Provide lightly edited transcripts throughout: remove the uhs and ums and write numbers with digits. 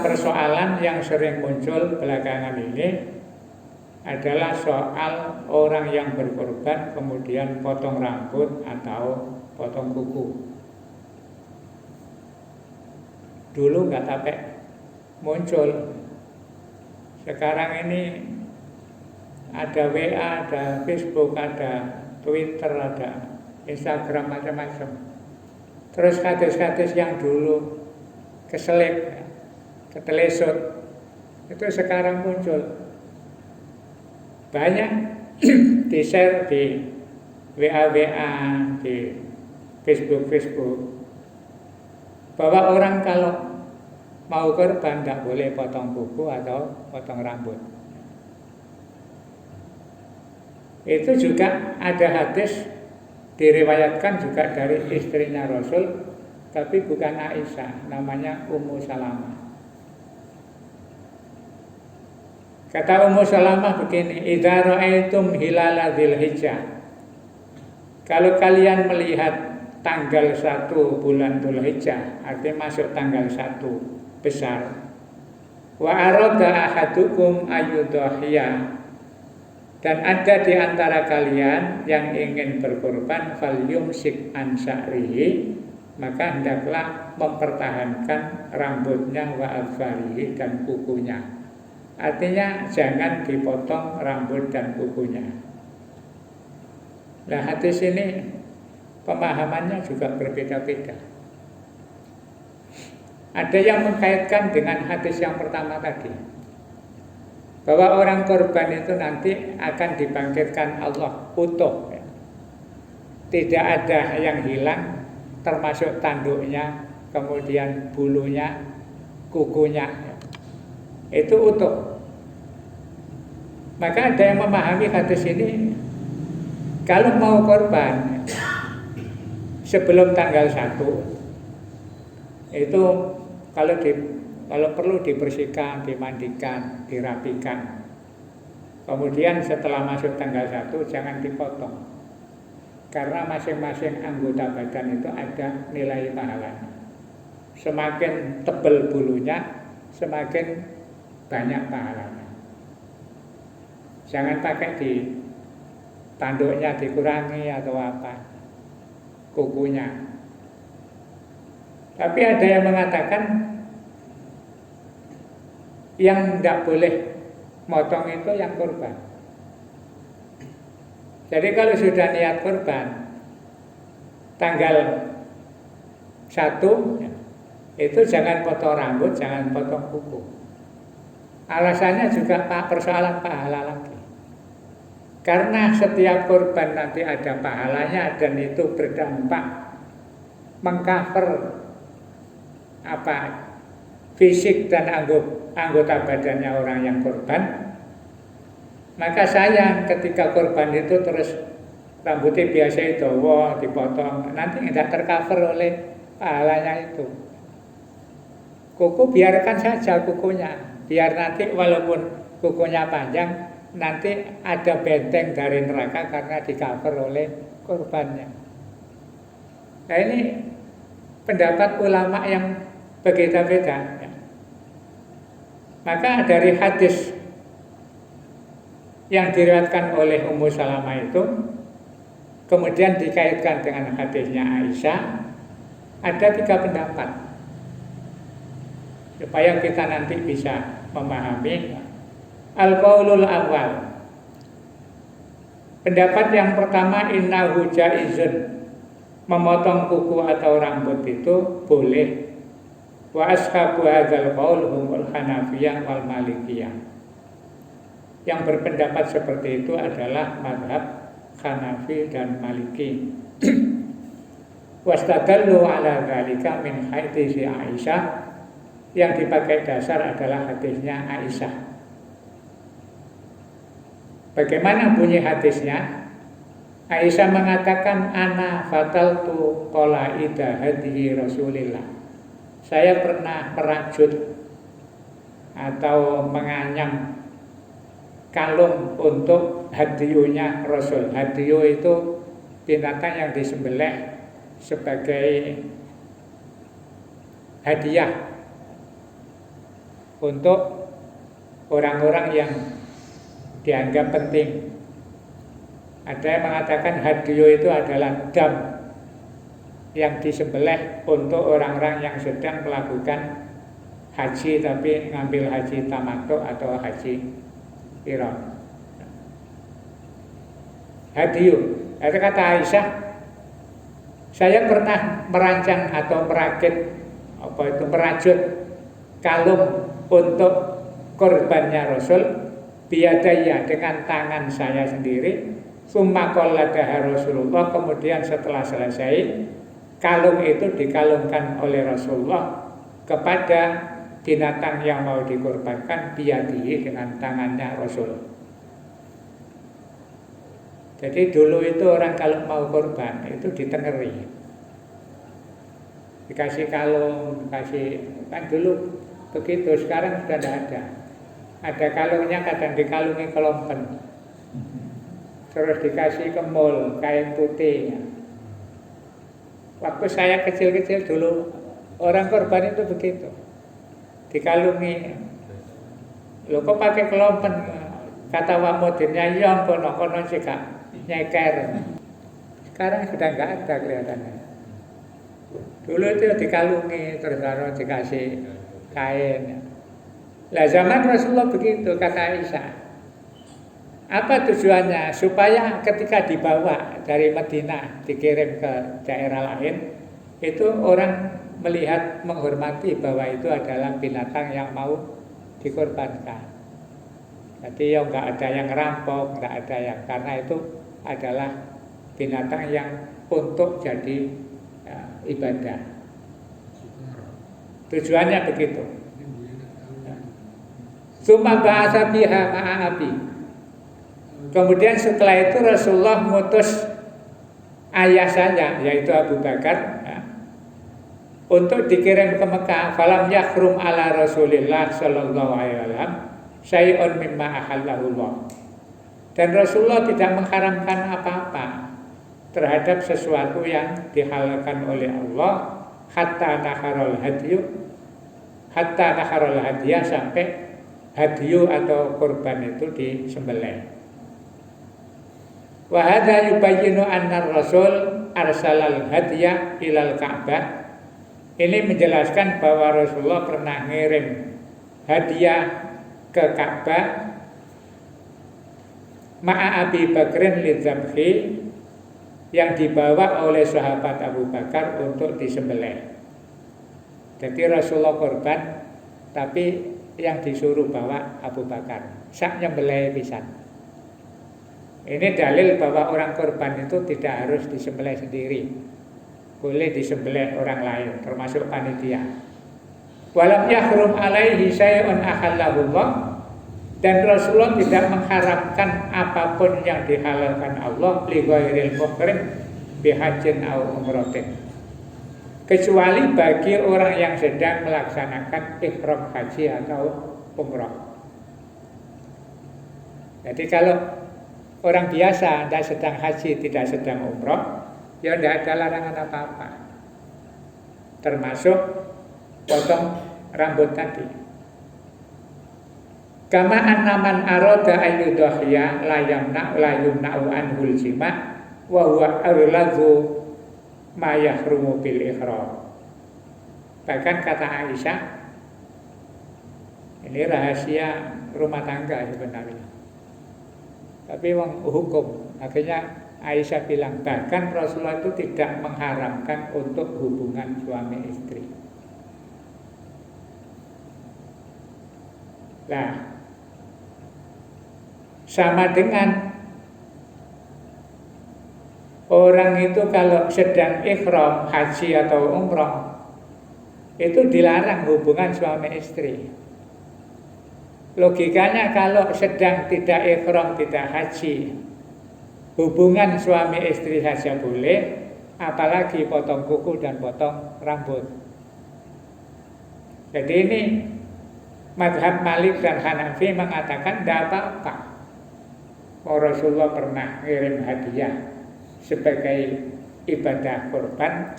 persoalan yang sering muncul belakangan ini adalah soal orang yang berkorban kemudian potong rambut atau potong kuku. Dulu nggak sampai muncul. Sekarang ini ada WA, ada Facebook, ada Twitter, ada Instagram, macam-macam. Terus hadis-hadis yang dulu keselip, ketelesut, itu sekarang muncul. Banyak di-share di WA, di Facebook, bahwa orang kalau mau korban tidak boleh potong kuku atau potong rambut. Itu juga ada hadis diriwayatkan juga dari istrinya Rasul, tapi bukan Aisyah, namanya Ummu Salamah. Kata Ummu Salamah begini, idza ra'aitum hilala dzulhijjah. Kalau kalian melihat tanggal 1 bulan Dzulhijjah, artinya masuk tanggal 1 besar. Wa arada ahadukum ayyudhiya, dan ada di antara kalian yang ingin berkorban, falyumsik an sya'rihi, maka hendaklah mempertahankan rambutnya wa adfarihi, dan kukunya. Artinya jangan dipotong rambut dan kukunya. Nah, hadis ini pemahamannya juga berbeda-beda. Ada yang mengkaitkan dengan hadis yang pertama tadi, bahwa orang korban itu nanti akan dibangkitkan Allah utuh, ya. Tidak ada yang hilang, termasuk tanduknya, kemudian bulunya, kukunya, ya. Itu utuh. Maka ada yang memahami hadis ini, kalau mau korban sebelum tanggal 1 itu kalau perlu dibersihkan, dimandikan, dirapikan. Kemudian setelah masuk tanggal 1 jangan dipotong. Karena masing-masing anggota badan itu ada nilai pahalanya. Semakin tebal bulunya, semakin banyak pahalanya. Jangan pakai di tanduknya dikurangi atau apa, kukunya. Tapi ada yang mengatakan yang tidak boleh motong itu yang korban. Jadi kalau sudah niat korban tanggal 1 itu jangan potong rambut, jangan potong kuku. Alasannya juga persoalan pahala lagi. Karena setiap korban nanti ada pahalanya, dan itu berdampak mengcover fisik dan anggota badannya orang yang korban. Maka sayang ketika korban itu terus rambutnya biasa itu dipotong, nanti tidak tercover oleh pahalanya itu. Kuku biarkan saja kukunya, biar nanti walaupun kukunya panjang, nanti ada benteng dari neraka karena di-cover oleh korbannya. Nah, ini pendapat ulama yang berbeda-beda, ya. Maka dari hadis yang diriwayatkan oleh Ummu Salamah itu kemudian dikaitkan dengan hadisnya Aisyah, ada 3 pendapat supaya kita nanti bisa memahami. Al-qaulul awal, pendapat yang pertama, innahu jaizun, memotong kuku atau rambut itu boleh. Wa ashabu hadzal qaul humul Hanafiyah wal Malikiyah. Yang berpendapat seperti itu adalah mazhab Hanafi dan Maliki. Wastadallu ala dzalika min hadits Aisyah, yang dipakai dasar adalah hadisnya Aisyah. Bagaimana bunyi hadisnya? Aisyah mengatakan, ana fataltu qalaida hadihi Rasulillah. Saya pernah merajut atau menganyam kalung untuk hadiyunya Rasul. Hadiyu itu binatang yang disembelih sebagai hadiah untuk orang-orang yang dianggap penting. Ada yang mengatakan hadiyu itu adalah dam yang disembelih untuk orang-orang yang sedang melakukan haji tapi ngambil haji tamattu atau haji qiran. Hadiyu, itu kata Aisyah, saya pernah merancang atau merajut kalung untuk korbannya Rasul biadaya dengan tangan saya sendiri. Summa qalladaha Rasulullah, kemudian setelah selesai kalung itu dikalungkan oleh Rasulullah kepada binatang yang mau dikorbankan biadihi dengan tangannya Rasul. Jadi dulu itu orang kalau mau korban itu ditengeri, dikasih kalung, dikasih, kan dulu begitu. Sekarang sudah tidak ada. Ada kalungnya, kadang dikalungi kelompen, terus dikasih kemul, kain putih. Waktu saya kecil-kecil dulu orang korban itu begitu, dikalungi. Loh kok pakai kelompen? Kata Wamudinnya, ya kono juga nyeker. Sekarang sudah nggak ada kelihatannya. Dulu itu dikalungi, terus baru dikasih kain. Lah zaman Rasulullah begitu, kata Aisyah. Apa tujuannya? Supaya ketika dibawa dari Madinah dikirim ke daerah lain, itu orang melihat, menghormati bahwa itu adalah binatang yang mau dikorbankan. Jadi ya nggak ada yang rampok, nggak ada yang, karena itu adalah binatang yang untuk jadi ibadah. Tujuannya begitu. Summa ba'atsa biha ma'a abi. Kemudian setelah itu Rasulullah mengutus ayah saya, yaitu Abu Bakar, untuk dikirim ke Mekah. Falam yakhrum ala Rasulillah sallallahu alaihi wasallam syai'un mimma ahallahullah. Dan Rasulullah tidak mengharamkan apa-apa terhadap sesuatu yang dihalalkan oleh Allah hatta nakharul hadiyah, sampai hadiyu atau kurban itu disembelih. Wa hadza yubayyinu anna Rasul arsalal hadiyah ilal Ka'bah. Ini menjelaskan bahwa Rasulullah pernah ngirim hadiah ke Ka'bah ma'a Abi Bakrin lidzabhi, yang dibawa oleh sahabat Abu Bakar untuk disembelih. Jadi Rasulullah korban, tapi yang disuruh bawa Abu Bakar, sak nyembelih pisan. Ini dalil bahwa orang korban itu tidak harus disembelih sendiri, boleh disembelih orang lain, termasuk panitia. Walam yahrum alaihi syai'un ahallahullah, dan Rasulullah tidak mengharamkan apapun yang dihalalkan Allah li ghairil muhrim bihajjin au umratin, kecuali bagi orang yang sedang melaksanakan ihram haji atau umrah. Jadi kalau orang biasa tidak sedang haji, tidak sedang umrah, ya tidak ada larangan apa-apa, termasuk potong rambut tadi. Kama annaman arada ayyudhiya la yumna'u anhul jima' wa huwa aghlazu ma yahrumu bil ihram. Bahkan kata Aisyah, ini rahasia rumah tangga sebenarnya, tapi hukum. Akhirnya Aisyah bilang, bahkan Rasulullah itu tidak mengharamkan untuk hubungan suami istri. Nah, sama dengan orang itu kalau sedang ihram haji atau umrah, itu dilarang hubungan suami istri. Logikanya kalau sedang tidak ihram, tidak haji, hubungan suami istri saja boleh, apalagi potong kuku dan potong rambut. Jadi ini mazhab Malik dan Hanafi mengatakan tidak apa-apa. Rasulullah pernah ngirim hadiah sebagai ibadah kurban,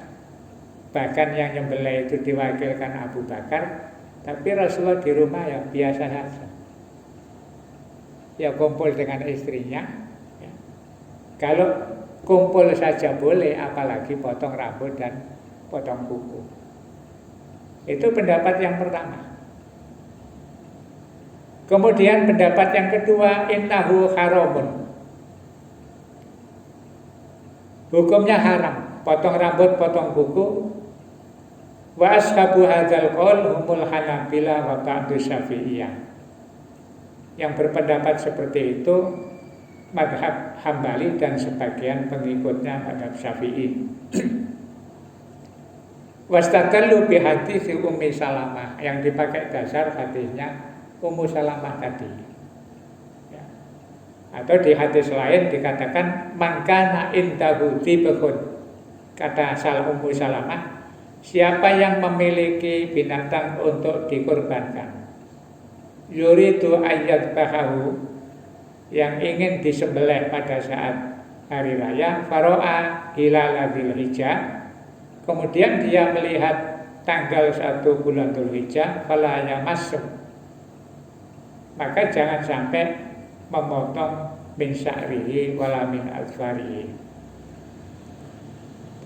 bahkan yang nyembelih itu diwakilkan Abu Bakar, Tapi Rasulullah di rumah ya biasa saja. Ya kumpul dengan istrinya. Ya. Kalau kumpul saja boleh, apalagi potong rambut dan potong kuku. Itu pendapat yang pertama. Kemudian pendapat yang kedua, innahu haramun. Hukumnya haram, potong rambut, potong kuku. Wa ashabu hadzal qaul humul Hanabilah wa ba'du Syafi'iyah. Yang berpendapat seperti itu mazhab Hambali dan sebagian pengikutnya mazhab Syafi'i. Wastadallu bi hadits Ummi Salamah, yang dipakai dasar hadisnya Ummu Salamah tadi. Ya. Atau di hadis lain dikatakan mangkana indahu tibun. Kata Ummu Salamah, siapa yang memiliki binatang untuk dikorbankan, yuridu ayyad bahahu, yang ingin disembelih pada saat hari raya, faro'a hilal Dzulhijjah, kemudian dia melihat tanggal 1 bulan Dzulhijjah, fala yamassu, maka jangan sampai memotong min sya'rihi wala min azfarihi.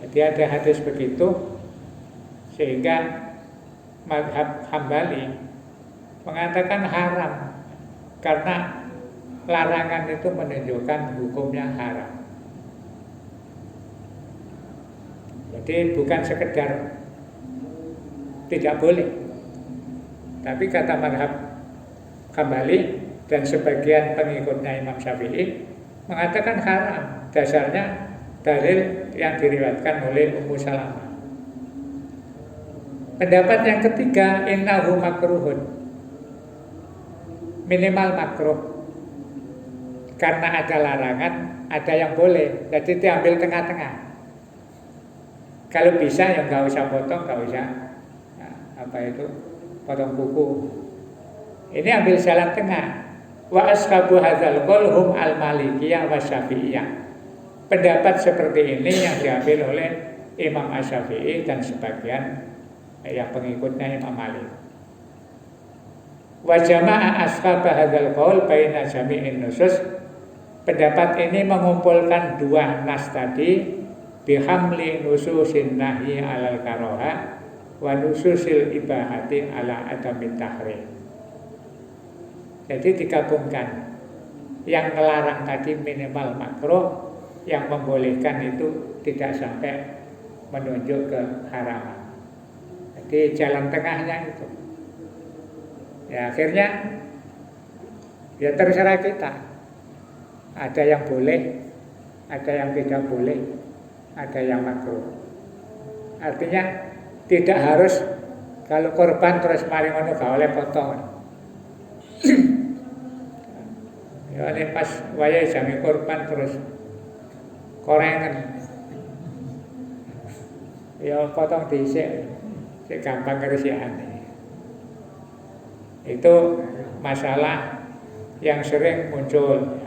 Jadi ada hadis begitu, sehingga mazhab Hambali mengatakan haram, karena larangan itu menunjukkan hukumnya haram. Jadi bukan sekedar tidak boleh, tapi kata mazhab Hambali dan sebagian pengikutnya Imam Syafi'i mengatakan haram. Dasarnya dalil yang diriwayatkan oleh Ummu Salamah. Pendapat yang ketiga, innahu makruhun, minimal makruh, karena ada larangan, ada yang boleh. Jadi diambil tengah-tengah. Kalau bisa ya nggak usah potong, nggak usah potong kuku. Ini ambil jalan tengah. Wa ashabu hadzal qaul hum al-Malikiyah wa Syafi'iyah. Pendapat seperti ini yang diambil oleh Imam Asy-Syafi'i dan sebagian yang pengikutnya Imam Malik. Wa jama'a ashab hadzal qaul baina jami'in nusus. Pendapat ini mengumpulkan dua nas tadi, bihamli nususin nahyi 'alal karaha wa nususil ibahati 'ala adamit tahrim. Jadi digabungkan, yang melarang tadi minimal makruh, yang membolehkan itu tidak sampai menunjuk ke haraman. Jadi jalan tengahnya itu. Ya akhirnya ya terserah kita. Ada yang boleh, ada yang tidak boleh, ada yang makruh. Artinya tidak harus kalau korban terus mari ngono gak oleh potong. Ya ini pas wayai jami korban terus korengan. Ya potong dhisik, sik gampang kerisiane. Itu masalah yang sering muncul.